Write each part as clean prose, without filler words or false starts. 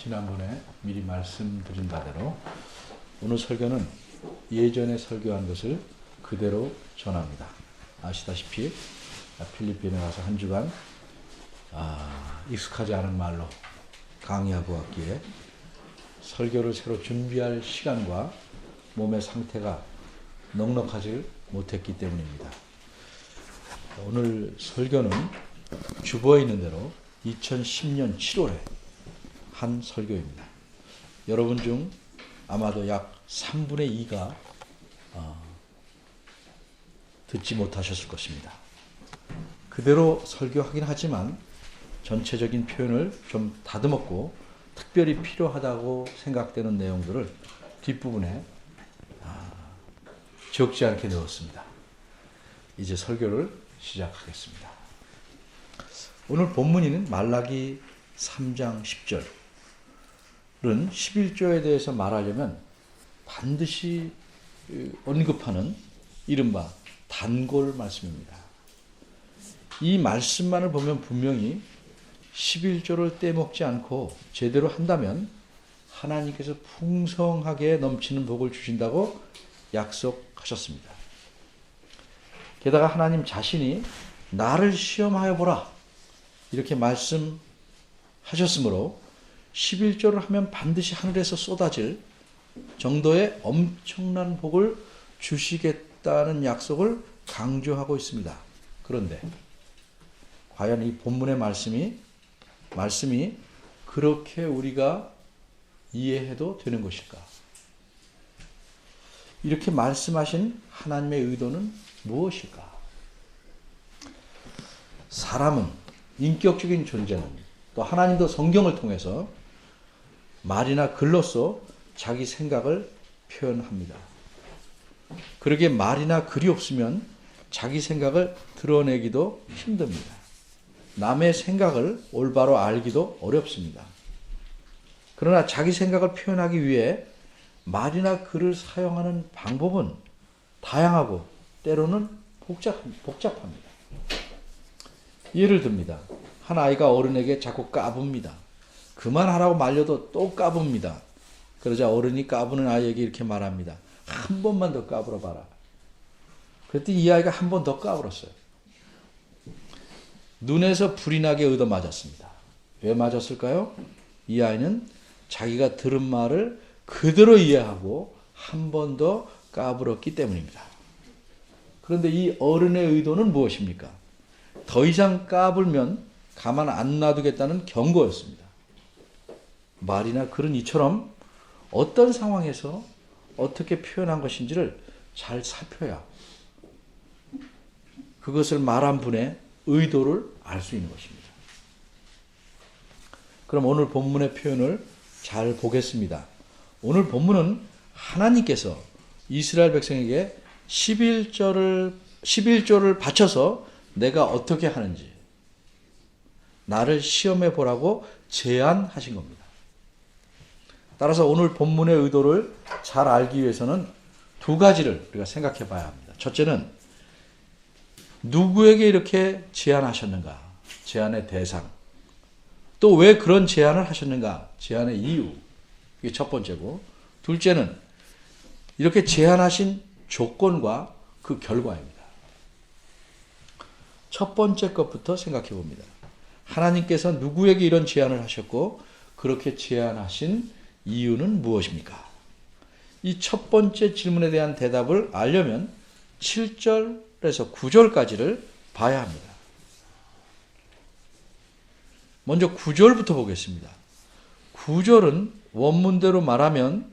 지난번에 미리 말씀드린 바대로 오늘 설교는 예전에 설교한 것을 그대로 전합니다. 아시다시피 필리핀에 가서 한 주간 익숙하지 않은 말로 강의하고 왔기에 설교를 새로 준비할 시간과 몸의 상태가 넉넉하지 못했기 때문입니다. 오늘 설교는 주보에 있는 대로 2010년 7월에 한 설교입니다. 여러분 중 아마도 약 3분의 2가 듣지 못하셨을 것입니다. 그대로 설교하긴 하지만 전체적인 표현을 좀 다듬었고 특별히 필요하다고 생각되는 내용들을 뒷부분에 적지 않게 넣었습니다. 이제 설교를 시작하겠습니다. 오늘 본문인 말라기 3장 10절은 11조에 대해서 말하려면 반드시 언급하는 이른바 단골 말씀입니다. 이 말씀만을 보면 분명히 11조를 떼먹지 않고 제대로 한다면 하나님께서 풍성하게 넘치는 복을 주신다고 약속하셨습니다. 게다가 하나님 자신이 나를 시험하여 보라 이렇게 말씀하셨으므로 11조를 하면 반드시 하늘에서 쏟아질 정도의 엄청난 복을 주시겠다는 약속을 강조하고 있습니다. 그런데 과연 이 본문의 말씀이 그렇게 우리가 이해해도 되는 것일까? 이렇게 말씀하신 하나님의 의도는 무엇일까? 사람은, 인격적인 존재는, 또 하나님도 성경을 통해서 말이나 글로써 자기 생각을 표현합니다. 그러기에 말이나 글이 없으면 자기 생각을 드러내기도 힘듭니다. 남의 생각을 올바로 알기도 어렵습니다. 그러나 자기 생각을 표현하기 위해 말이나 글을 사용하는 방법은 다양하고 때로는 복잡합니다. 예를 듭니다. 한 아이가 어른에게 자꾸 까붑니다. 그만하라고 말려도 또 까붑니다. 그러자 어른이 까부는 아이에게 이렇게 말합니다. 한 번만 더 까불어 봐라. 그랬더니 이 아이가 한 번 더 까불었어요. 눈에서 불이 나게 얻어맞았습니다. 왜 맞았을까요? 이 아이는 자기가 들은 말을 그대로 이해하고 한 번 더 까불었기 때문입니다. 그런데 이 어른의 의도는 무엇입니까? 더 이상 까불면 가만 안 놔두겠다는 경고였습니다. 말이나 글은 이처럼 어떤 상황에서 어떻게 표현한 것인지를 잘 살펴야 그것을 말한 분의 의도를 알 수 있는 것입니다. 그럼 오늘 본문의 표현을 잘 보겠습니다. 오늘 본문은 하나님께서 이스라엘 백성에게 11조를 바쳐서 내가 어떻게 하는지 나를 시험해 보라고 제안하신 겁니다. 따라서 오늘 본문의 의도를 잘 알기 위해서는 두 가지를 우리가 생각해 봐야 합니다. 첫째는 누구에게 이렇게 제안하셨는가? 제안의 대상. 또 왜 그런 제안을 하셨는가? 제안의 이유. 이게 첫 번째고, 둘째는 이렇게 제안하신 조건과 그 결과입니다. 첫 번째 것부터 생각해 봅니다. 하나님께서 누구에게 이런 제안을 하셨고 그렇게 제안하신 이유는 무엇입니까? 이 첫 번째 질문에 대한 대답을 알려면 7절에서 9절까지를 봐야 합니다. 먼저 9절부터 보겠습니다. 9절은 원문대로 말하면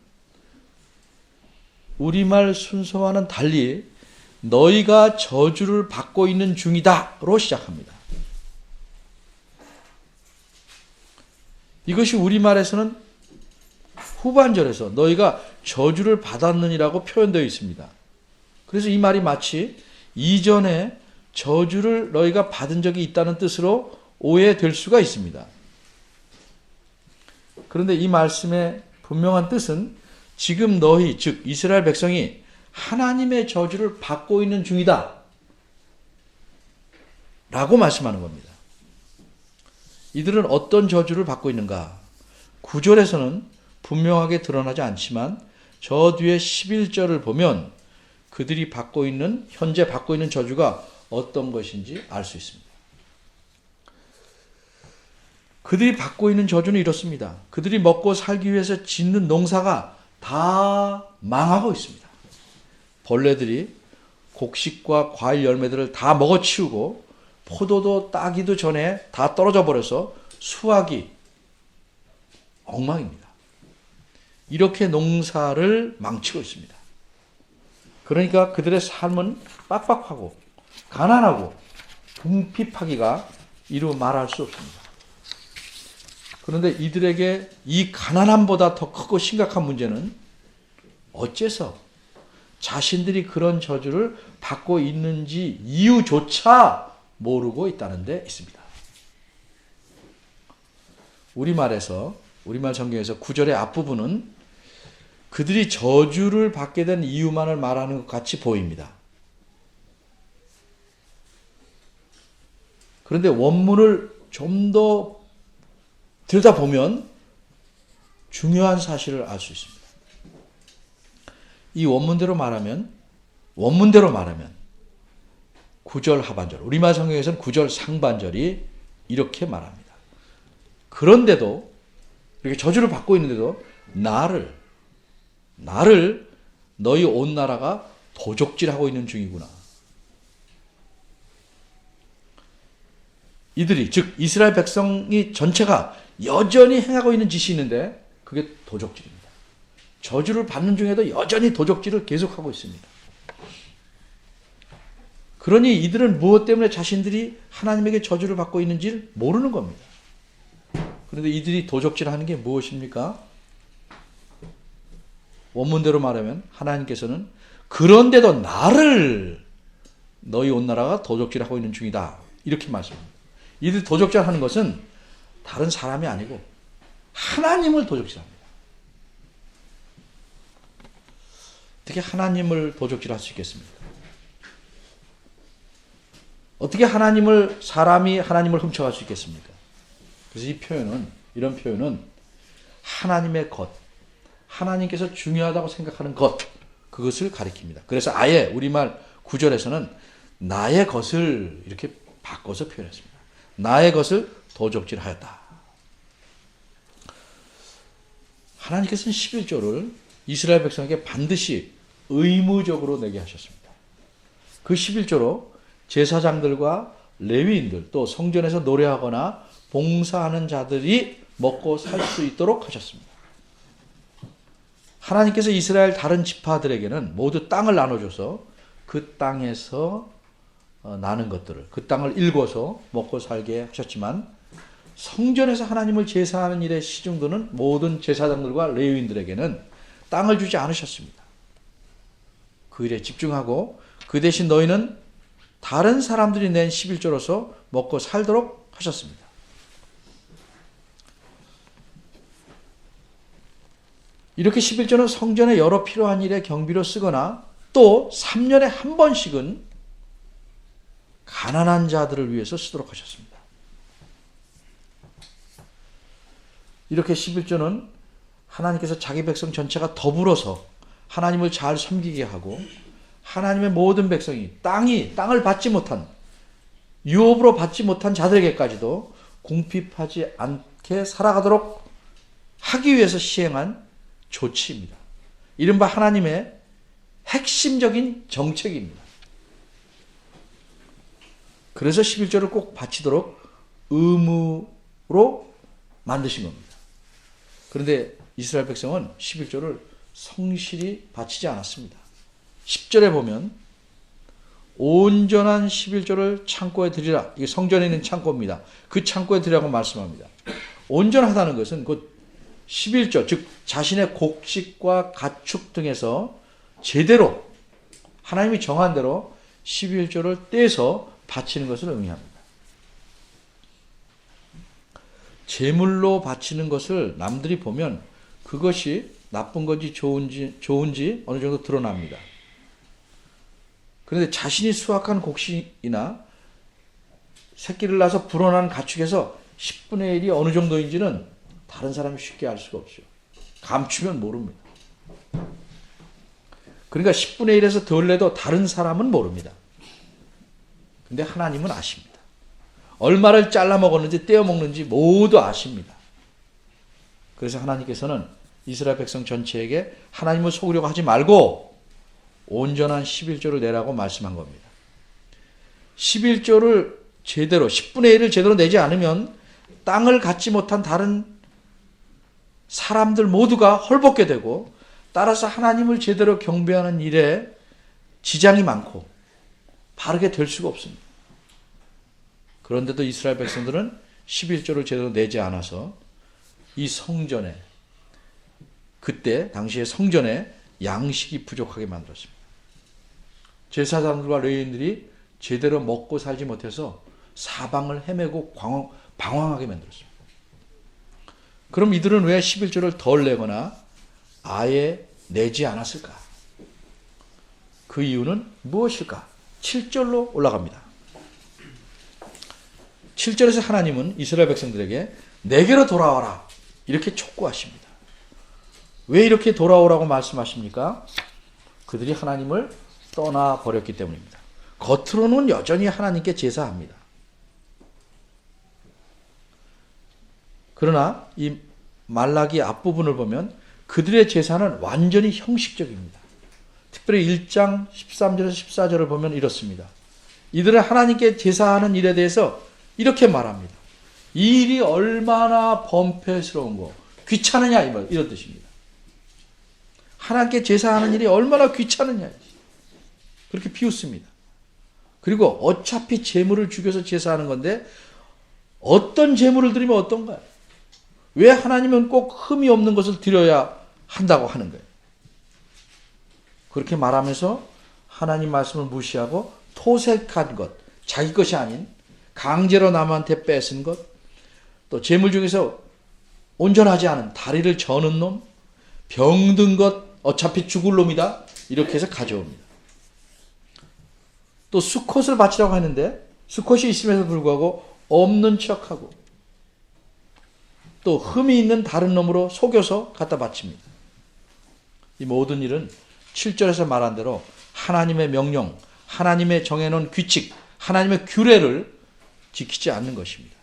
우리말 순서와는 달리 너희가 저주를 받고 있는 중이다로 시작합니다. 이것이 우리말에서는 후반절에서 너희가 저주를 받았느니라고 표현되어 있습니다. 그래서 이 말이 마치 이전에 저주를 너희가 받은 적이 있다는 뜻으로 오해될 수가 있습니다. 그런데 이 말씀의 분명한 뜻은 지금 너희, 즉 이스라엘 백성이 하나님의 저주를 받고 있는 중이다 라고 말씀하는 겁니다. 이들은 어떤 저주를 받고 있는가? 9절에서는 분명하게 드러나지 않지만 저 뒤에 11절을 보면 그들이 현재 받고 있는 저주가 어떤 것인지 알 수 있습니다. 그들이 받고 있는 저주는 이렇습니다. 그들이 먹고 살기 위해서 짓는 농사가 다 망하고 있습니다. 벌레들이 곡식과 과일 열매들을 다 먹어치우고 포도도 따기도 전에 다 떨어져 버려서 수확이 엉망입니다. 이렇게 농사를 망치고 있습니다. 그러니까 그들의 삶은 빡빡하고 가난하고 궁핍하기가 이루 말할 수 없습니다. 그런데 이들에게 이 가난함보다 더 크고 심각한 문제는 어째서 자신들이 그런 저주를 받고 있는지 이유조차 모르고 있다는 데 있습니다. 우리말 성경에서 9절의 앞부분은 그들이 저주를 받게 된 이유만을 말하는 것 같이 보입니다. 그런데 원문을 좀 더 들여다보면 중요한 사실을 알 수 있습니다. 이 원문대로 말하면 9절 하반절, 우리말 성경에서는 9절 상반절이 이렇게 말합니다. 그런데도 이렇게 저주를 받고 있는데도 나를 너희 온 나라가 도적질하고 있는 중이구나. 이들이 즉 이스라엘 백성이 전체가 여전히 행하고 있는 짓이 있는데 그게 도적질입니다. 저주를 받는 중에도 여전히 도적질을 계속하고 있습니다. 그러니 이들은 무엇 때문에 자신들이 하나님에게 저주를 받고 있는지를 모르는 겁니다. 그런데 이들이 도적질하는 게 무엇입니까? 원문대로 말하면 하나님께서는 그런데도 나를 너희 온 나라가 도적질하고 있는 중이다. 이렇게 말씀합니다. 이들이 도적질하는 것은 다른 사람이 아니고 하나님을 도적질합니다. 어떻게 하나님을 도적질할 수 있겠습니까? 어떻게 사람이 하나님을 훔쳐갈 수 있겠습니까? 그래서 이런 표현은 하나님의 것, 하나님께서 중요하다고 생각하는 것, 그것을 가리킵니다. 그래서 아예 우리말 9절에서는 나의 것을 이렇게 바꿔서 표현했습니다. 나의 것을 도적질하였다. 하나님께서는 11조를 이스라엘 백성에게 반드시 의무적으로 내게 하셨습니다. 그 11조로 제사장들과 레위인들 또 성전에서 노래하거나 봉사하는 자들이 먹고 살 수 있도록 하셨습니다. 하나님께서 이스라엘 다른 지파들에게는 모두 땅을 나눠줘서 그 땅에서 나는 것들을 그 땅을 일궈서 먹고 살게 하셨지만 성전에서 하나님을 제사하는 일에 시중드는 모든 제사장들과 레위인들에게는 땅을 주지 않으셨습니다. 그 일에 집중하고 그 대신 너희는 다른 사람들이 낸 11조로서 먹고 살도록 하셨습니다. 이렇게 11조는 성전의 여러 필요한 일에 경비로 쓰거나 또 3년에 한 번씩은 가난한 자들을 위해서 쓰도록 하셨습니다. 이렇게 11조는 하나님께서 자기 백성 전체가 더불어서 하나님을 잘 섬기게 하고 하나님의 모든 백성이 땅을 받지 못한 유업으로 받지 못한 자들에게까지도 궁핍하지 않게 살아가도록 하기 위해서 시행한 조치입니다. 이른바 하나님의 핵심적인 정책입니다. 그래서 11조를 꼭 바치도록 의무로 만드신 겁니다. 그런데 이스라엘 백성은 11조를 성실히 바치지 않았습니다. 10절에 보면 온전한 11조를 창고에 드리라. 이게 성전에 있는 창고입니다. 그 창고에 드리라고 말씀합니다. 온전하다는 것은 곧 11조, 즉 자신의 곡식과 가축 등에서 제대로 하나님이 정한 대로 11조를 떼서 바치는 것을 의미합니다. 제물로 바치는 것을 남들이 보면 그것이 나쁜 건지 좋은지 어느 정도 드러납니다. 그런데 자신이 수확한 곡식이나 새끼를 낳아서 불어난 가축에서 10분의 1이 어느 정도인지는 다른 사람이 쉽게 알 수가 없죠. 감추면 모릅니다. 그러니까 10분의 1에서 덜 내도 다른 사람은 모릅니다. 근데 하나님은 아십니다. 얼마를 잘라 먹었는지 떼어 먹는지 모두 아십니다. 그래서 하나님께서는 이스라엘 백성 전체에게 하나님을 속이려고 하지 말고 온전한 11조를 내라고 말씀한 겁니다. 11조를 제대로 10분의 1을 제대로 내지 않으면 땅을 갖지 못한 다른 사람들 모두가 헐벗게 되고 따라서 하나님을 제대로 경배하는 일에 지장이 많고 바르게 될 수가 없습니다. 그런데도 이스라엘 백성들은 11조를 제대로 내지 않아서 이 성전에 그때 당시에 성전에 양식이 부족하게 만들었습니다. 제사장들과 레위인들이 제대로 먹고 살지 못해서 사방을 헤매고 방황하게 만들었습니다. 그럼 이들은 왜 11조를 덜 내거나 아예 내지 않았을까? 그 이유는 무엇일까? 7절로 올라갑니다. 7절에서 하나님은 이스라엘 백성들에게 내게로 돌아와라 이렇게 촉구하십니다. 왜 이렇게 돌아오라고 말씀하십니까? 그들이 하나님을 떠나버렸기 때문입니다. 겉으로는 여전히 하나님께 제사합니다. 그러나 이 말라기 앞부분을 보면 그들의 제사는 완전히 형식적입니다. 특별히 1장 13절에서 14절을 보면 이렇습니다. 이들은 하나님께 제사하는 일에 대해서 이렇게 말합니다. 이 일이 얼마나 범패스러운 거, 귀찮으냐 이런 뜻입니다. 하나님께 제사하는 일이 얼마나 귀찮으냐 그렇게 비웃습니다. 그리고 어차피 제물을 죽여서 제사하는 건데 어떤 제물을 드리면 어떤가요? 왜 하나님은 꼭 흠이 없는 것을 드려야 한다고 하는 거예요? 그렇게 말하면서 하나님 말씀을 무시하고 토색한 것, 자기 것이 아닌 강제로 남한테 뺏은 것, 또 제물 중에서 온전하지 않은 다리를 저는 놈, 병든 것, 어차피 죽을 놈이다 이렇게 해서 가져옵니다. 또 수컷을 바치라고 했는데 수컷이 있음에도 불구하고 없는 척하고 또 흠이 있는 다른 놈으로 속여서 갖다 바칩니다. 이 모든 일은 7절에서 말한 대로 하나님의 명령, 하나님의 정해놓은 규칙, 하나님의 규례를 지키지 않는 것입니다.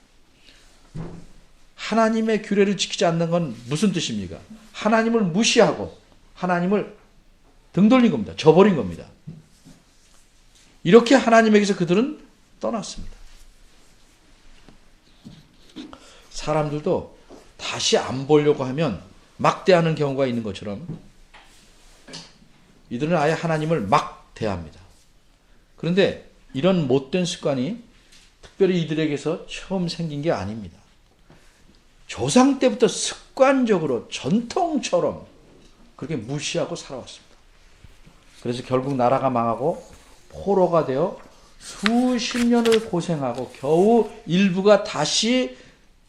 하나님의 규례를 지키지 않는 건 무슨 뜻입니까? 하나님을 무시하고 하나님을 등 돌린 겁니다. 저버린 겁니다. 이렇게 하나님에게서 그들은 떠났습니다. 사람들도 다시 안 보려고 하면 막대하는 경우가 있는 것처럼 이들은 아예 하나님을 막 대합니다. 그런데 이런 못된 습관이 특별히 이들에게서 처음 생긴 게 아닙니다. 조상 때부터 습관적으로 전통처럼 그렇게 무시하고 살아왔습니다. 그래서 결국 나라가 망하고 포로가 되어 수십 년을 고생하고 겨우 일부가 다시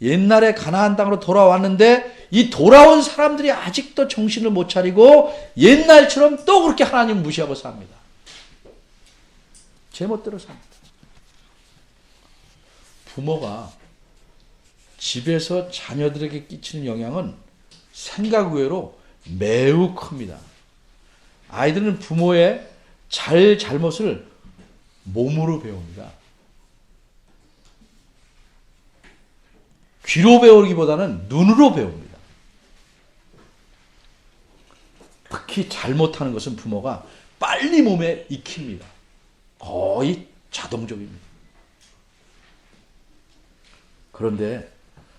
옛날에 가나안 땅으로 돌아왔는데 이 돌아온 사람들이 아직도 정신을 못 차리고 옛날처럼 또 그렇게 하나님 무시하고 삽니다. 제멋대로 삽니다. 부모가 집에서 자녀들에게 끼치는 영향은 생각 외로 매우 큽니다. 아이들은 부모의 잘못을 몸으로 배웁니다. 귀로 배우기보다는 눈으로 배웁니다. 특히 잘못하는 것은 부모가 빨리 몸에 익힙니다. 거의 자동적입니다. 그런데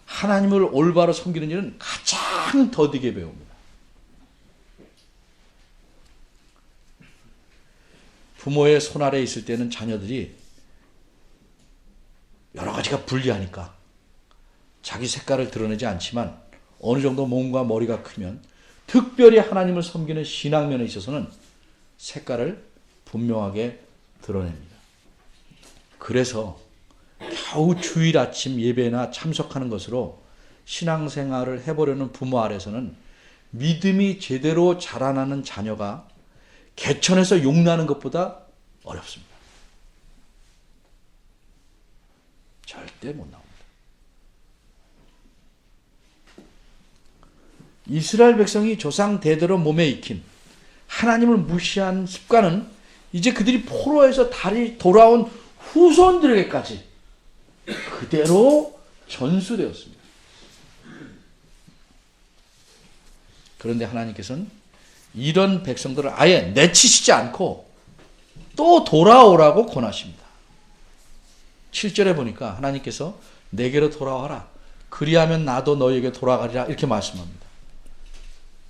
하나님을 올바로 섬기는 일은 가장 더디게 배웁니다. 부모의 손 아래에 있을 때는 자녀들이 여러 가지가 불리하니까 자기 색깔을 드러내지 않지만 어느 정도 몸과 머리가 크면 특별히 하나님을 섬기는 신앙면에 있어서는 색깔을 분명하게 드러냅니다. 그래서 겨우 주일 아침 예배나 참석하는 것으로 신앙생활을 해보려는 부모 아래서는 믿음이 제대로 자라나는 자녀가 개천에서 용나는 것보다 어렵습니다. 절대 못 나옵니다. 이스라엘 백성이 조상 대대로 몸에 익힌 하나님을 무시한 습관은 이제 그들이 포로에서 다시 돌아온 후손들에게까지 그대로 전수되었습니다. 그런데 하나님께서는 이런 백성들을 아예 내치시지 않고 또 돌아오라고 권하십니다. 7절에 보니까 하나님께서 내게로 돌아와라. 그리하면 나도 너희에게 돌아가리라. 이렇게 말씀합니다.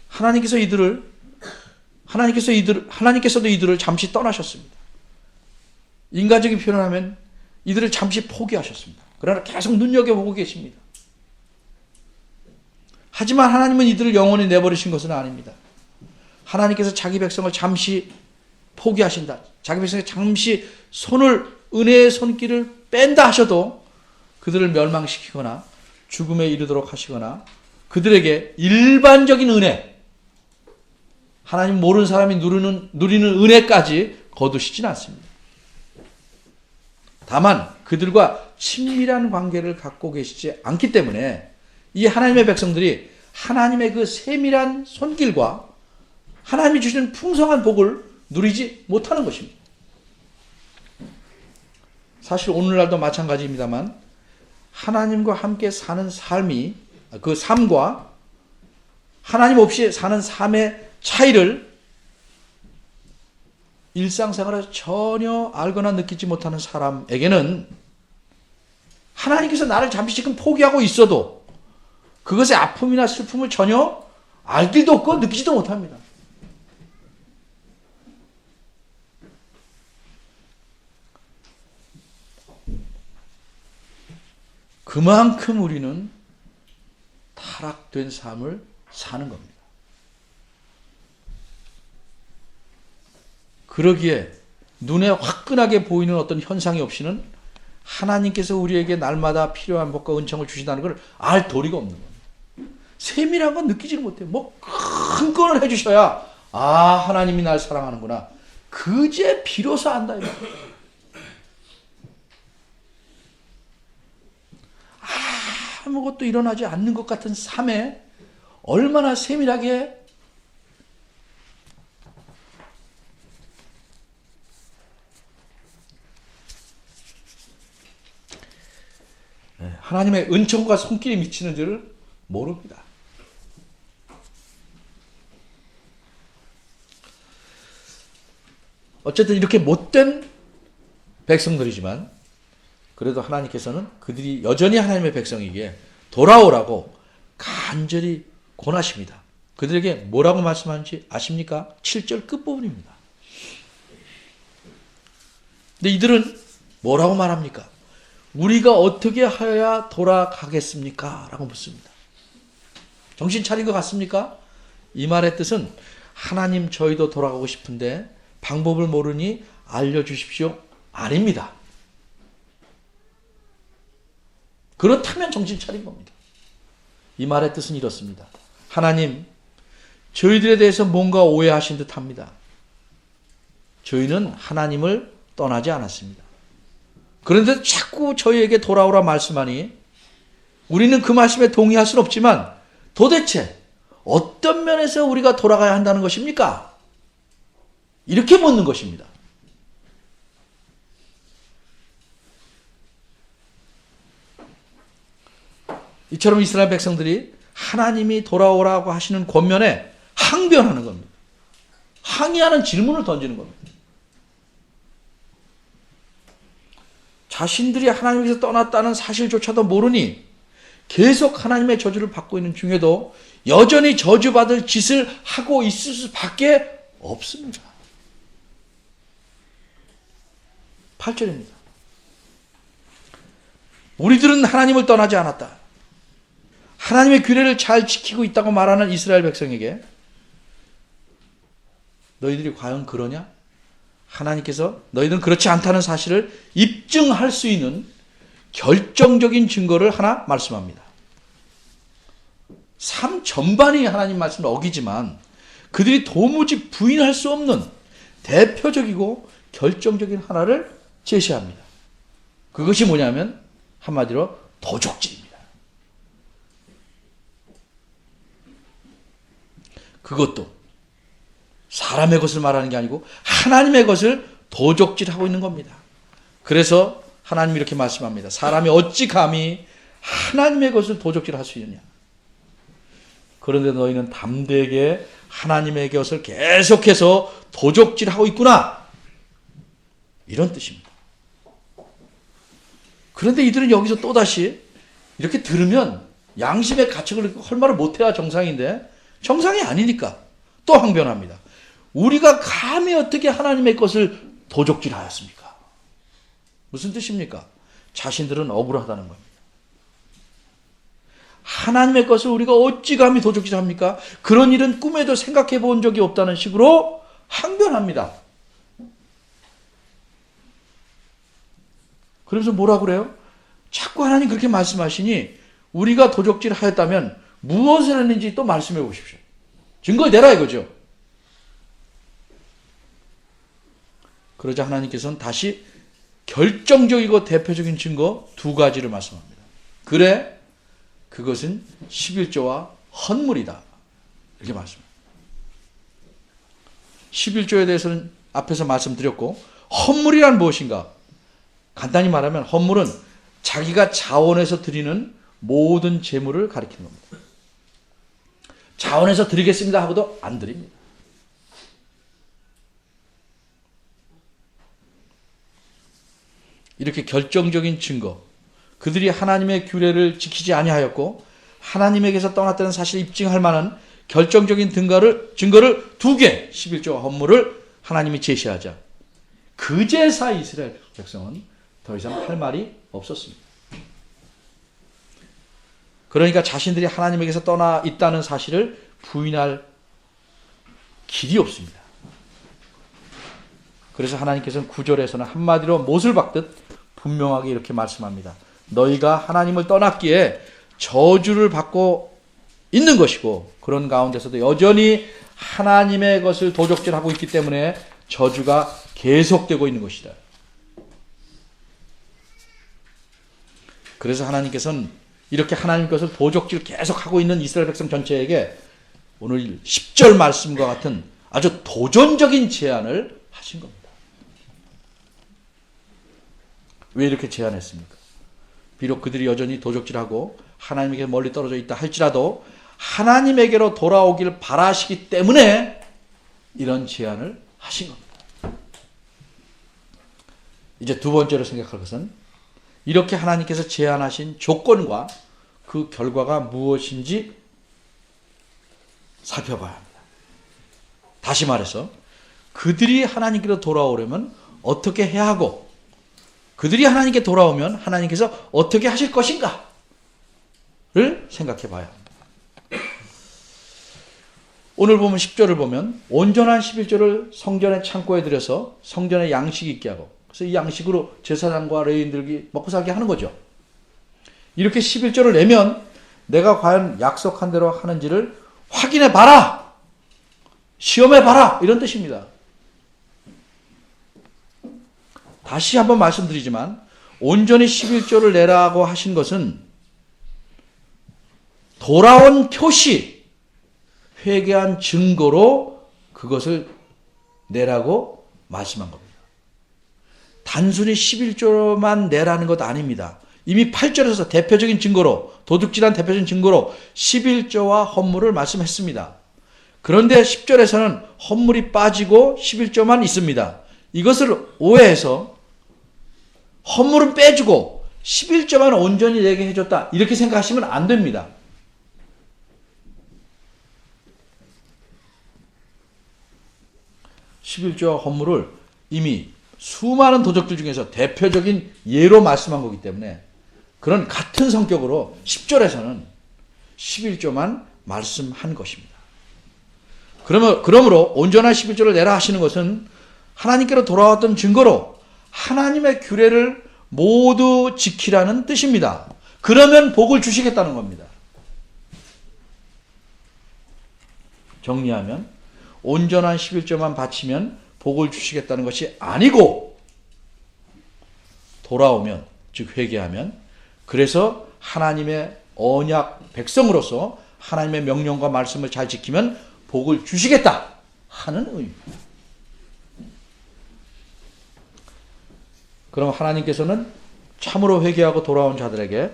하나님께서도 이들을 잠시 떠나셨습니다. 인간적인 표현을 하면 이들을 잠시 포기하셨습니다. 그러나 계속 눈여겨보고 계십니다. 하지만 하나님은 이들을 영원히 내버리신 것은 아닙니다. 하나님께서 자기 백성을 잠시 포기하신다. 자기 백성이 잠시 은혜의 손길을 뺀다 하셔도 그들을 멸망시키거나 죽음에 이르도록 하시거나 그들에게 일반적인 은혜, 하나님 모르는 사람이 누리는 은혜까지 거두시진 않습니다. 다만 그들과 친밀한 관계를 갖고 계시지 않기 때문에 이 하나님의 백성들이 하나님의 그 세밀한 손길과 하나님이 주시는 풍성한 복을 누리지 못하는 것입니다. 사실 오늘날도 마찬가지입니다만 하나님과 함께 사는 삶이 그 삶과 하나님 없이 사는 삶의 차이를 일상생활에서 전혀 알거나 느끼지 못하는 사람에게는 하나님께서 나를 잠시 지금 포기하고 있어도 그것의 아픔이나 슬픔을 전혀 알 길도 없고 느끼지도 못합니다. 그만큼 우리는 타락된 삶을 사는 겁니다. 그러기에 눈에 화끈하게 보이는 어떤 현상이 없이는 하나님께서 우리에게 날마다 필요한 복과 은총을 주신다는 걸 알 도리가 없는 겁니다. 세밀한 건 느끼지를 못해요. 큰 건을 해주셔야 하나님이 날 사랑하는구나. 그제 비로소 안다. 아무것도 일어나지 않는 것 같은 삶에 얼마나 세밀하게 하나님의 은총과 손길이 미치는 줄을 모릅니다. 어쨌든 이렇게 못된 백성들이지만 그래도 하나님께서는 그들이 여전히 하나님의 백성이기에 돌아오라고 간절히 권하십니다. 그들에게 뭐라고 말씀하는지 아십니까? 7절 끝부분입니다. 근데 이들은 뭐라고 말합니까? 우리가 어떻게 하여야 돌아가겠습니까? 라고 묻습니다. 정신 차린 것 같습니까? 이 말의 뜻은 하나님 저희도 돌아가고 싶은데 방법을 모르니 알려주십시오. 아닙니다. 그렇다면 정신 차린 겁니다. 이 말의 뜻은 이렇습니다. 하나님, 저희들에 대해서 뭔가 오해하신 듯 합니다. 저희는 하나님을 떠나지 않았습니다. 그런데 자꾸 저희에게 돌아오라 말씀하니 우리는 그 말씀에 동의할 수는 없지만 도대체 어떤 면에서 우리가 돌아가야 한다는 것입니까? 이렇게 묻는 것입니다. 이처럼 이스라엘 백성들이 하나님이 돌아오라고 하시는 권면에 항변하는 겁니다. 항의하는 질문을 던지는 겁니다. 자신들이 하나님께서 떠났다는 사실조차도 모르니 계속 하나님의 저주를 받고 있는 중에도 여전히 저주받을 짓을 하고 있을 수밖에 없습니다. 8절입니다. 우리들은 하나님을 떠나지 않았다. 하나님의 규례를 잘 지키고 있다고 말하는 이스라엘 백성에게 너희들이 과연 그러냐? 하나님께서 너희들은 그렇지 않다는 사실을 입증할 수 있는 결정적인 증거를 하나 말씀합니다. 삶 전반이 하나님 말씀을 어기지만 그들이 도무지 부인할 수 없는 대표적이고 결정적인 하나를 제시합니다. 그것이 뭐냐면 한마디로 도적질입니다. 그것도 사람의 것을 말하는 게 아니고 하나님의 것을 도적질하고 있는 겁니다. 그래서 하나님이 이렇게 말씀합니다. 사람이 어찌 감히 하나님의 것을 도적질할 수 있느냐. 그런데 너희는 담대하게 하나님의 것을 계속해서 도적질하고 있구나. 이런 뜻입니다. 그런데 이들은 여기서 또다시 이렇게 들으면 양심의 가책을 헐말을 못해야 정상인데 정상이 아니니까 또 항변합니다. 우리가 감히 어떻게 하나님의 것을 도적질하였습니까? 무슨 뜻입니까? 자신들은 억울하다는 겁니다. 하나님의 것을 우리가 어찌 감히 도적질합니까? 그런 일은 꿈에도 생각해 본 적이 없다는 식으로 항변합니다. 그러면서 뭐라 그래요? 자꾸 하나님 그렇게 말씀하시니 우리가 도적질하였다면 무엇을 했는지 또 말씀해 보십시오. 증거를 내라 이거죠. 그러자 하나님께서는 다시 결정적이고 대표적인 증거 두 가지를 말씀합니다. 그래, 그것은 11조와 헌물이다. 이렇게 말씀합니다. 11조에 대해서는 앞에서 말씀드렸고, 헌물이란 무엇인가? 간단히 말하면 헌물은 자기가 자원해서 드리는 모든 재물을 가리키는 겁니다. 자원해서 드리겠습니다 하고도 안 드립니다. 이렇게 결정적인 증거, 그들이 하나님의 규례를 지키지 아니하였고 하나님에게서 떠났다는 사실을 입증할 만한 결정적인 증거를 두 개, 11조와 헌물을 하나님이 제시하자 그제사 이스라엘 백성은 더 이상 할 말이 없었습니다. 그러니까 자신들이 하나님에게서 떠나 있다는 사실을 부인할 길이 없습니다. 그래서 하나님께서는 9절에서는 한마디로 못을 박듯 분명하게 이렇게 말씀합니다. 너희가 하나님을 떠났기에 저주를 받고 있는 것이고 그런 가운데서도 여전히 하나님의 것을 도적질하고 있기 때문에 저주가 계속되고 있는 것이다. 그래서 하나님께서는 이렇게 하나님 것을 도적질 계속하고 있는 이스라엘 백성 전체에게 오늘 10절 말씀과 같은 아주 도전적인 제안을 하신 겁니다. 왜 이렇게 제안했습니까? 비록 그들이 여전히 도적질하고 하나님에게 멀리 떨어져 있다 할지라도 하나님에게로 돌아오길 바라시기 때문에 이런 제안을 하신 겁니다. 이제 두 번째로 생각할 것은 이렇게 하나님께서 제안하신 조건과 그 결과가 무엇인지 살펴봐야 합니다. 다시 말해서 그들이 하나님께로 돌아오려면 어떻게 해야 하고 그들이 하나님께 돌아오면 하나님께서 어떻게 하실 것인가를 생각해 봐야 합니다. 오늘 보면 10절을 보면 온전한 11조를 성전의 창고에 들여서 성전에 양식이 있게 하고 그래서 이 양식으로 제사장과 레위인들이 먹고 살게 하는 거죠. 이렇게 11조를 내면 내가 과연 약속한 대로 하는지를 확인해 봐라. 시험해 봐라. 이런 뜻입니다. 다시 한번 말씀드리지만 온전히 11조를 내라고 하신 것은 돌아온 표시, 회개한 증거로 그것을 내라고 말씀한 겁니다. 단순히 11조만 내라는 것 아닙니다. 이미 8절에서 대표적인 증거로, 도둑질한 대표적인 증거로 11조와 헌물을 말씀했습니다. 그런데 10절에서는 헌물이 빠지고 11조만 있습니다. 이것을 오해해서 헌물은 빼주고 11조만 온전히 내게 해줬다 이렇게 생각하시면 안 됩니다. (11조와) 헌물을 이미 수많은 도적들 중에서 대표적인 예로 말씀한 거기 때문에 그런 같은 성격으로 10절에서는 11조만 말씀한 것입니다. 그러므로 온전한 11조를 내라 하시는 것은 하나님께로 돌아왔던 증거로 하나님의 규례를 모두 지키라는 뜻입니다. 그러면 복을 주시겠다는 겁니다. 정리하면 온전한 11조만 바치면 복을 주시겠다는 것이 아니고 돌아오면 즉 회개하면 그래서 하나님의 언약 백성으로서 하나님의 명령과 말씀을 잘 지키면 복을 주시겠다 하는 의미입니다. 그럼 하나님께서는 참으로 회개하고 돌아온 자들에게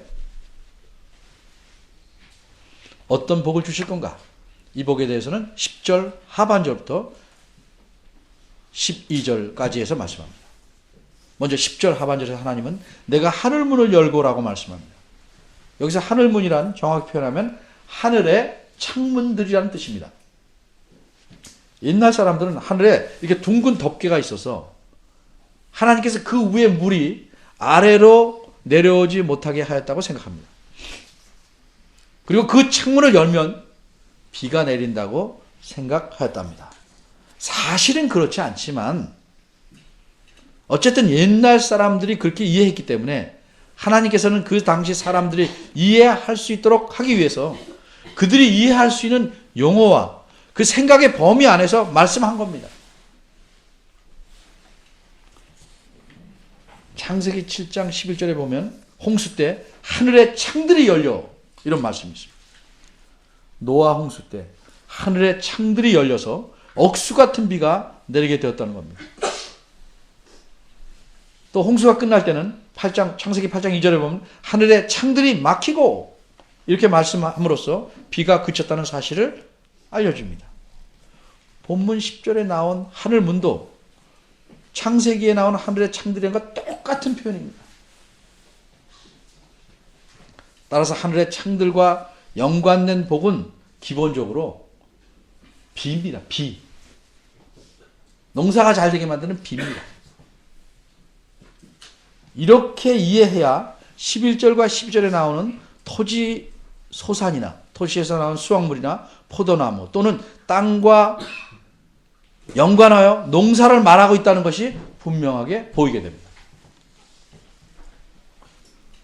어떤 복을 주실 건가? 이 복에 대해서는 10절 하반절부터 12절까지 해서 말씀합니다. 먼저 10절 하반절에서 하나님은 내가 하늘문을 열고라고 말씀합니다. 여기서 하늘문이란 정확히 표현하면 하늘의 창문들이라는 뜻입니다. 옛날 사람들은 하늘에 이렇게 둥근 덮개가 있어서 하나님께서 그 위에 물이 아래로 내려오지 못하게 하였다고 생각합니다. 그리고 그 창문을 열면 비가 내린다고 생각하였답니다. 사실은 그렇지 않지만 어쨌든 옛날 사람들이 그렇게 이해했기 때문에 하나님께서는 그 당시 사람들이 이해할 수 있도록 하기 위해서 그들이 이해할 수 있는 용어와 그 생각의 범위 안에서 말씀한 겁니다. 창세기 7장 11절에 보면 홍수 때 하늘의 창들이 열려 이런 말씀이 있습니다. 노아 홍수 때 하늘의 창들이 열려서 억수 같은 비가 내리게 되었다는 겁니다. 또 홍수가 끝날 때는 창세기 8장 2절에 보면 하늘의 창들이 막히고 이렇게 말씀함으로써 비가 그쳤다는 사실을 알려줍니다. 본문 10절에 나온 하늘문도 창세기에 나온 하늘의 창들과 똑같은 표현입니다. 따라서 하늘의 창들과 연관된 복은 기본적으로 비입니다. 비. 농사가 잘 되게 만드는 비입니다. 이렇게 이해해야 11절과 12절에 나오는 토지 소산이나 토시에서 나오는 수확물이나 포도나무 또는 땅과 연관하여 농사를 말하고 있다는 것이 분명하게 보이게 됩니다.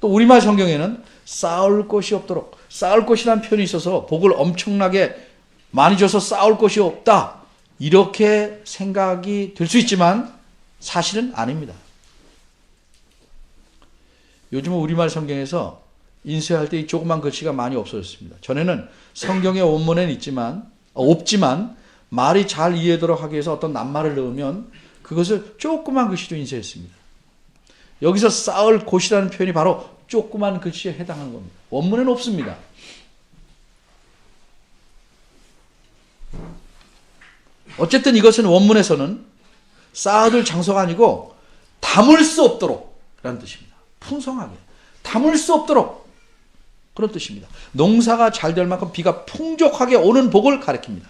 또 우리말 성경에는 쌓을 곳이 없도록, 쌓을 곳이라는 표현이 있어서 복을 엄청나게 많이 줘서 쌓을 곳이 없다 이렇게 생각이 될 수 있지만 사실은 아닙니다. 요즘은 우리말 성경에서 인쇄할 때 이 조그만 글씨가 많이 없어졌습니다. 전에는 성경의 원문에는 없지만 말이 잘 이해되도록 하기 위해서 어떤 낱말을 넣으면 그것을 조그만 글씨로 인쇄했습니다. 여기서 쌓을 곳이라는 표현이 바로 조그만 글씨에 해당하는 겁니다. 원문에는 없습니다. 어쨌든 이것은 원문에서는 쌓아둘 장소가 아니고 담을 수 없도록 라는 뜻입니다. 풍성하게 담을 수 없도록 그런 뜻입니다. 농사가 잘 될 만큼 비가 풍족하게 오는 복을 가리킵니다.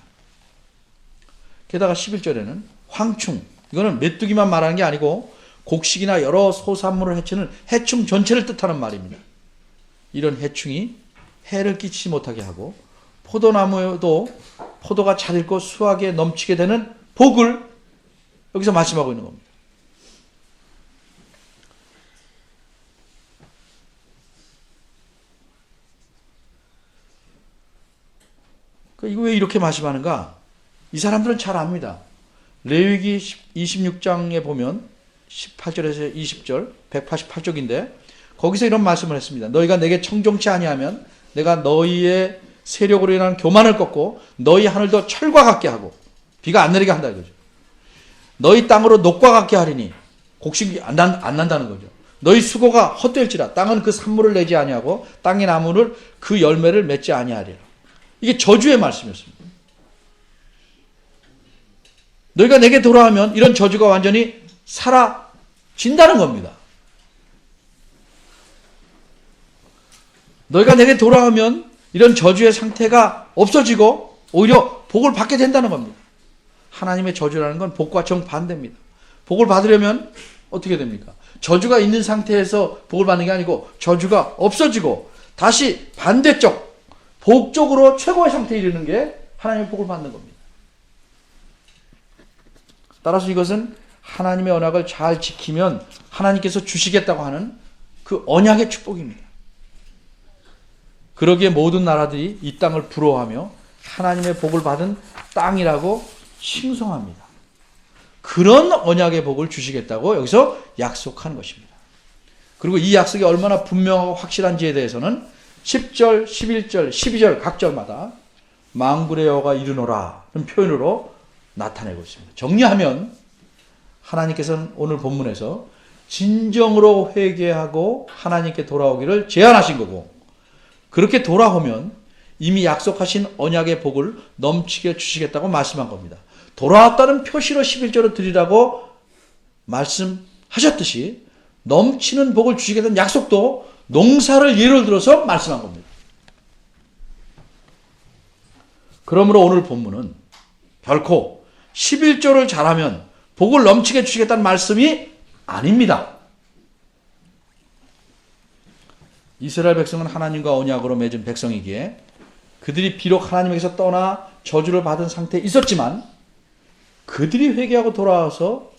게다가 11절에는 황충, 이거는 메뚜기만 말하는 게 아니고 곡식이나 여러 소산물을 해치는 해충 전체를 뜻하는 말입니다. 이런 해충이 해를 끼치지 못하게 하고 포도나무에도 포도가 잘 익고 수확에 넘치게 되는 복을 여기서 말씀하고 있는 겁니다. 이거 왜 이렇게 말씀하는가? 이 사람들은 잘 압니다. 레위기 26장에 보면 18절에서 20절 188쪽인데 거기서 이런 말씀을 했습니다. 너희가 내게 청종치 아니하면 내가 너희의 세력으로 인한 교만을 꺾고 너희 하늘도 철과 같게 하고 비가 안 내리게 한다 이거죠. 너희 땅으로 녹과 같게 하리니 곡식이 안 난다는 거죠. 너희 수고가 헛될지라 땅은 그 산물을 내지 아니하고 땅의 나무를 그 열매를 맺지 아니하리라. 이게 저주의 말씀이었습니다. 너희가 내게 돌아오면 이런 저주가 완전히 사라진다는 겁니다. 너희가 내게 돌아오면 이런 저주의 상태가 없어지고 오히려 복을 받게 된다는 겁니다. 하나님의 저주라는 건 복과 정반대입니다. 복을 받으려면 어떻게 됩니까? 저주가 있는 상태에서 복을 받는 게 아니고 저주가 없어지고 다시 반대쪽 복 쪽으로 최고의 상태에 이르는 게 하나님의 복을 받는 겁니다. 따라서 이것은 하나님의 언약을 잘 지키면 하나님께서 주시겠다고 하는 그 언약의 축복입니다. 그러기에 모든 나라들이 이 땅을 부러워하며 하나님의 복을 받은 땅이라고 칭송합니다. 그런 언약의 복을 주시겠다고 여기서 약속한 것입니다. 그리고 이 약속이 얼마나 분명하고 확실한지에 대해서는 10절, 11절, 12절 각 절마다 망굴의 여호와가 이르노라 는 표현으로 나타내고 있습니다. 정리하면 하나님께서는 오늘 본문에서 진정으로 회개하고 하나님께 돌아오기를 제안하신 거고, 그렇게 돌아오면 이미 약속하신 언약의 복을 넘치게 주시겠다고 말씀한 겁니다. 돌아왔다는 표시로 11조를 드리라고 말씀하셨듯이 넘치는 복을 주시겠다는 약속도 농사를 예를 들어서 말씀한 겁니다. 그러므로 오늘 본문은 결코 11조를 잘하면 복을 넘치게 주시겠다는 말씀이 아닙니다. 이스라엘 백성은 하나님과 언약으로 맺은 백성이기에 그들이 비록 하나님에게서 떠나 저주를 받은 상태에 있었지만 그들이 회개하고 돌아와서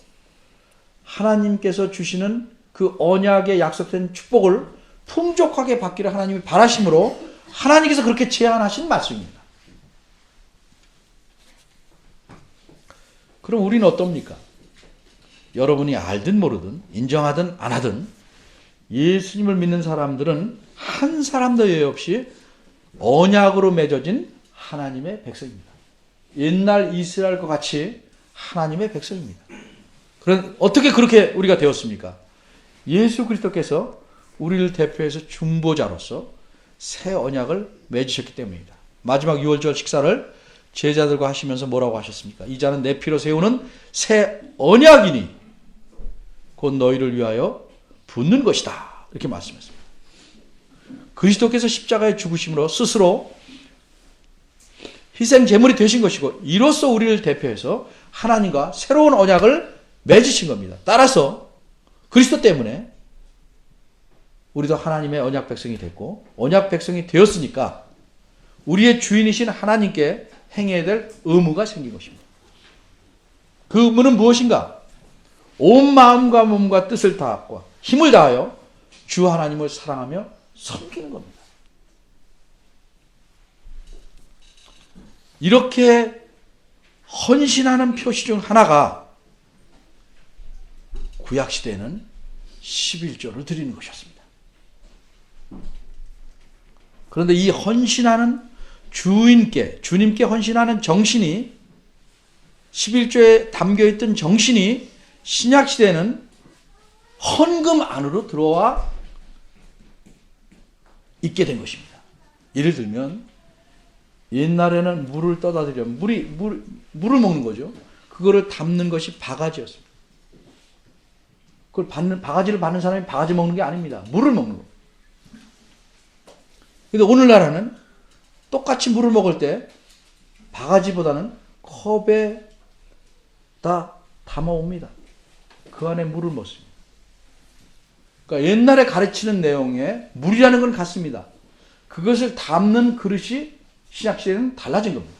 하나님께서 주시는 그 언약에 약속된 축복을 풍족하게 받기를 하나님이 바라심으로 하나님께서 그렇게 제안하신 말씀입니다. 그럼 우리는 어떻습니까? 여러분이 알든 모르든 인정하든 안 하든 예수님을 믿는 사람들은 한 사람도 예외 없이 언약으로 맺어진 하나님의 백성입니다. 옛날 이스라엘과 같이 하나님의 백성입니다. 그럼 어떻게 그렇게 우리가 되었습니까? 예수 그리스도께서 우리를 대표해서 중보자로서 새 언약을 맺으셨기 때문입니다. 마지막 6월절 식사를 제자들과 하시면서 뭐라고 하셨습니까? 이 자는 내 피로 세우는 새 언약이니 곧 너희를 위하여 붓는 것이다. 이렇게 말씀했습니다. 그리스도께서 십자가에 죽으심으로 스스로 희생 제물이 되신 것이고 이로써 우리를 대표해서 하나님과 새로운 언약을 맺으신 겁니다. 따라서 그리스도 때문에 우리도 하나님의 언약 백성이 됐고 언약 백성이 되었으니까 우리의 주인이신 하나님께 행해야 될 의무가 생긴 것입니다. 그 의무는 무엇인가? 온 마음과 몸과 뜻을 다하고 힘을 다하여 주 하나님을 사랑하며 섬기는 겁니다. 이렇게 헌신하는 표시 중 하나가 구약시대에는 11조를 드리는 것이었습니다. 그런데 이 헌신하는 주님께 헌신하는 정신이 11조에 담겨있던 정신이 신약시대에는 헌금 안으로 들어와 있게 된 것입니다. 예를 들면 옛날에는 물을 떠다 드려 물을 먹는 거죠. 그거를 담는 것이 바가지였습니다. 그걸 바가지를 받는 사람이 바가지 먹는 게 아닙니다. 물을 먹는 거예요. 근데 오늘날에는 똑같이 물을 먹을 때 바가지보다는 컵에 다 담아옵니다. 그 안에 물을 먹습니다. 그러니까 옛날에 가르치는 내용에 물이라는 건 같습니다. 그것을 담는 그릇이 신약시대는 달라진 겁니다.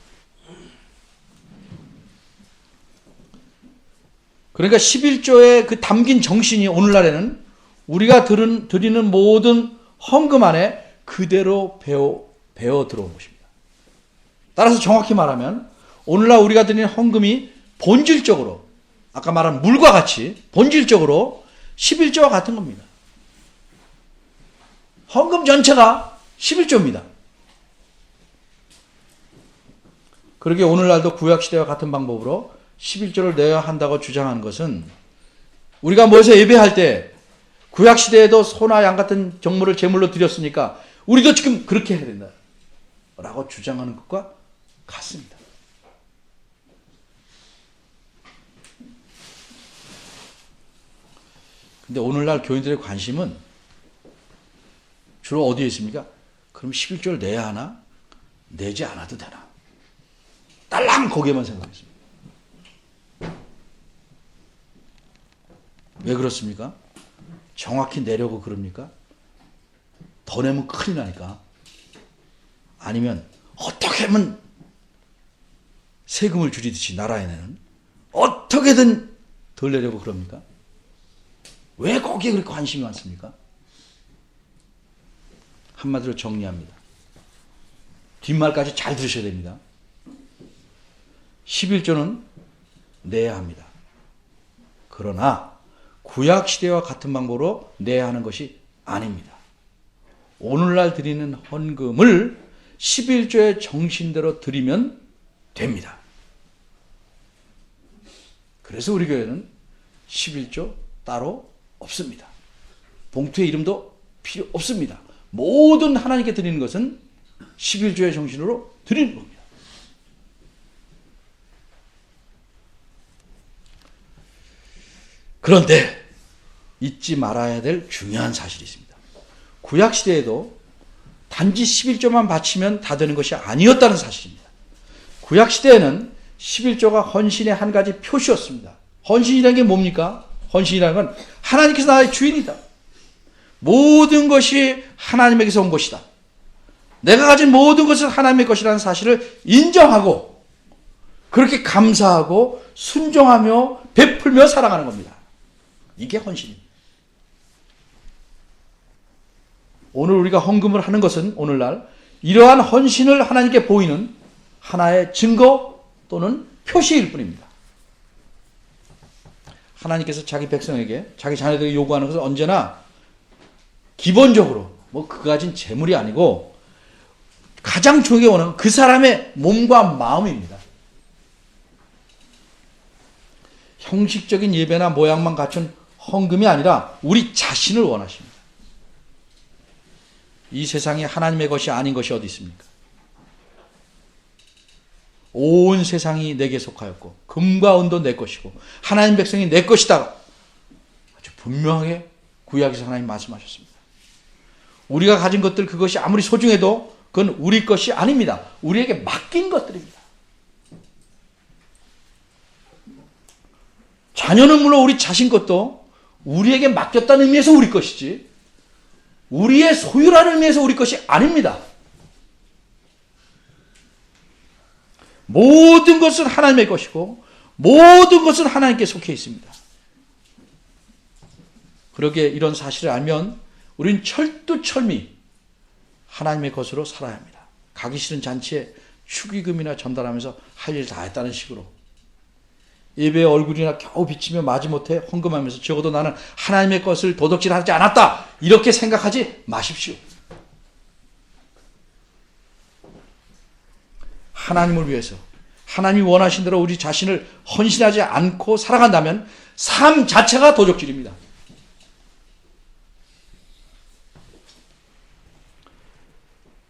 그러니까 11조에 그 담긴 정신이 오늘날에는 우리가 드리는 모든 헌금 안에 그대로 배어 들어온 것입니다. 따라서 정확히 말하면 오늘날 우리가 드리는 헌금이 본질적으로 아까 말한 물과 같이 본질적으로 11조와 같은 겁니다. 헌금 전체가 11조입니다. 그러게 오늘날도 구약시대와 같은 방법으로 11조를 내야 한다고 주장하는 것은 우리가 모여서 예배할 때 구약시대에도 소나 양 같은 정물을 제물로 드렸으니까 우리도 지금 그렇게 해야 된다 라고 주장하는 것과 같습니다. 근데 오늘날 교인들의 관심은 주로 어디에 있습니까? 그럼 11조를 내야 하나? 내지 않아도 되나? 딸랑 거기에만 생각했습니다. 왜 그렇습니까? 정확히 내려고 그럽니까? 더 내면 큰일 나니까. 아니면 어떻게 하면 세금을 줄이듯이 나라에는 어떻게든 덜 내려고 그럽니까? 왜 거기에 그렇게 관심이 많습니까? 한마디로 정리합니다. 뒷말까지 잘 들으셔야 됩니다. 11조는 내야 합니다. 그러나 구약시대와 같은 방법으로 내야 하는 것이 아닙니다. 오늘날 드리는 헌금을 11조의 정신대로 드리면 됩니다. 그래서 우리 교회는 11조 따로 없습니다. 봉투의 이름도 필요 없습니다. 모든 하나님께 드리는 것은 11조의 정신으로 드리는 겁니다. 그런데 잊지 말아야 될 중요한 사실이 있습니다. 구약시대에도 단지 11조만 바치면 다 되는 것이 아니었다는 사실입니다. 구약시대에는 11조가 헌신의 한 가지 표시였습니다. 헌신이라는 게 뭡니까? 헌신이라는 건 하나님께서 나의 주인이다. 모든 것이 하나님에게서 온 것이다. 내가 가진 모든 것은 하나님의 것이라는 사실을 인정하고 그렇게 감사하고 순종하며 베풀며 살아가는 겁니다. 이게 헌신입니다. 오늘 우리가 헌금을 하는 것은 오늘날 이러한 헌신을 하나님께 보이는 하나의 증거 또는 표시일 뿐입니다. 하나님께서 자기 백성에게 자기 자녀들에게 요구하는 것은 언제나 기본적으로 그 가진 재물이 아니고 가장 중요하게 원하는 그 사람의 몸과 마음입니다. 형식적인 예배나 모양만 갖춘 헌금이 아니라 우리 자신을 원하십니다. 이 세상에 하나님의 것이 아닌 것이 어디 있습니까? 온 세상이 내게 속하였고 금과 은도 내 것이고 하나님 백성이 내 것이다. 아주 분명하게 구약에서 하나님 말씀하셨습니다. 우리가 가진 것들 그것이 아무리 소중해도 그건 우리 것이 아닙니다. 우리에게 맡긴 것들입니다. 자녀는 물론 우리 자신 것도 우리에게 맡겼다는 의미에서 우리 것이지 우리의 소유라는 의미에서 우리 것이 아닙니다. 모든 것은 하나님의 것이고 모든 것은 하나님께 속해 있습니다. 그러기에 이런 사실을 알면 우리는 철두철미 하나님의 것으로 살아야 합니다. 가기 싫은 잔치에 축의금이나 전달하면서 할 일 다 했다는 식으로 예배의 얼굴이나 겨우 비치며 마지못해 헌금하면서 적어도 나는 하나님의 것을 도둑질하지 않았다 이렇게 생각하지 마십시오. 하나님을 위해서 하나님이 원하신 대로 우리 자신을 헌신하지 않고 살아간다면 삶 자체가 도적질입니다.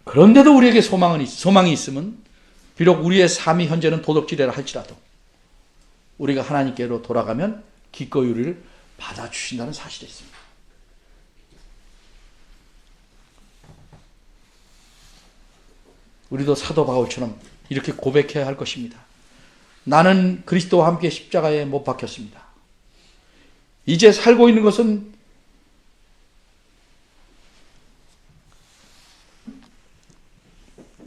그런데도 우리에게 소망이 있으면 비록 우리의 삶이 현재는 도덕질이라 할지라도 우리가 하나님께로 돌아가면 기꺼이 우리를 받아주신다는 사실이 있습니다. 우리도 사도 바울처럼 이렇게 고백해야 할 것입니다. 나는 그리스도와 함께 십자가에 못 박혔습니다. 이제 살고 있는 것은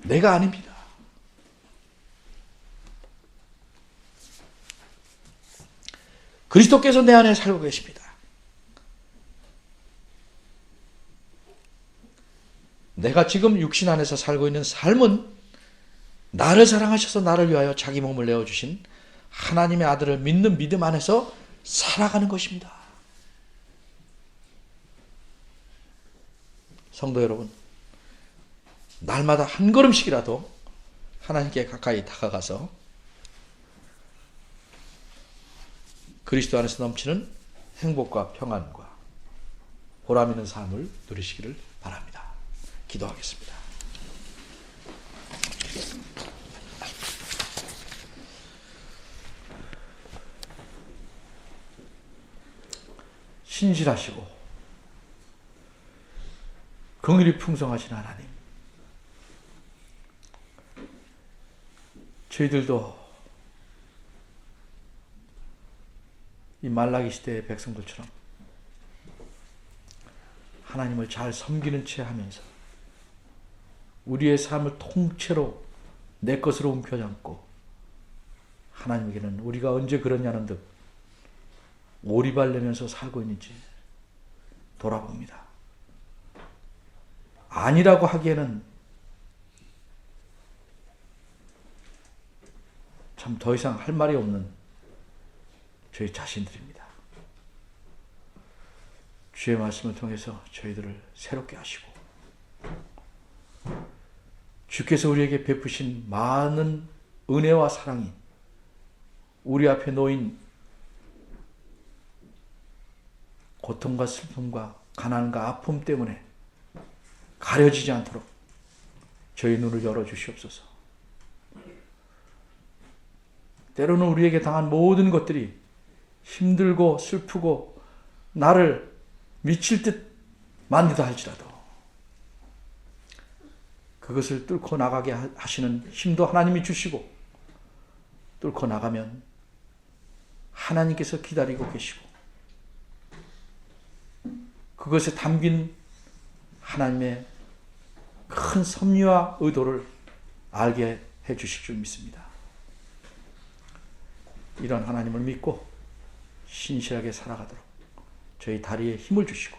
내가 아닙니다. 그리스도께서 내 안에 살고 계십니다. 내가 지금 육신 안에서 살고 있는 삶은 나를 사랑하셔서 나를 위하여 자기 몸을 내어주신 하나님의 아들을 믿는 믿음 안에서 살아가는 것입니다. 성도 여러분, 날마다 한 걸음씩이라도 하나님께 가까이 다가가서 그리스도 안에서 넘치는 행복과 평안과 보람 있는 삶을 누리시기를 바랍니다. 기도하겠습니다. 신실하시고 긍휼이 풍성하신 하나님, 저희들도 이 말라기 시대의 백성들처럼 하나님을 잘 섬기는 채 하면서 우리의 삶을 통째로 내 것으로 움켜잡고 하나님에게는 우리가 언제 그러냐는 듯 오리발 내면서 살고 있는지 돌아봅니다. 아니라고 하기에는 참 더 이상 할 말이 없는 저희 자신들입니다. 주의 말씀을 통해서 저희들을 새롭게 하시고 주께서 우리에게 베푸신 많은 은혜와 사랑이 우리 앞에 놓인 고통과 슬픔과 가난과 아픔 때문에 가려지지 않도록 저희 눈을 열어주시옵소서. 때로는 우리에게 당한 모든 것들이 힘들고 슬프고 나를 미칠 듯 만지다 할지라도 그것을 뚫고 나가게 하시는 힘도 하나님이 주시고 뚫고 나가면 하나님께서 기다리고 계시고 그것에 담긴 하나님의 큰 섭리와 의도를 알게 해 주실 줄 믿습니다. 이런 하나님을 믿고 신실하게 살아가도록 저희 다리에 힘을 주시고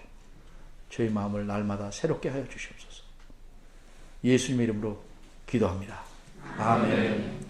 저희 마음을 날마다 새롭게 하여 주시옵소서. 예수님의 이름으로 기도합니다. 아멘.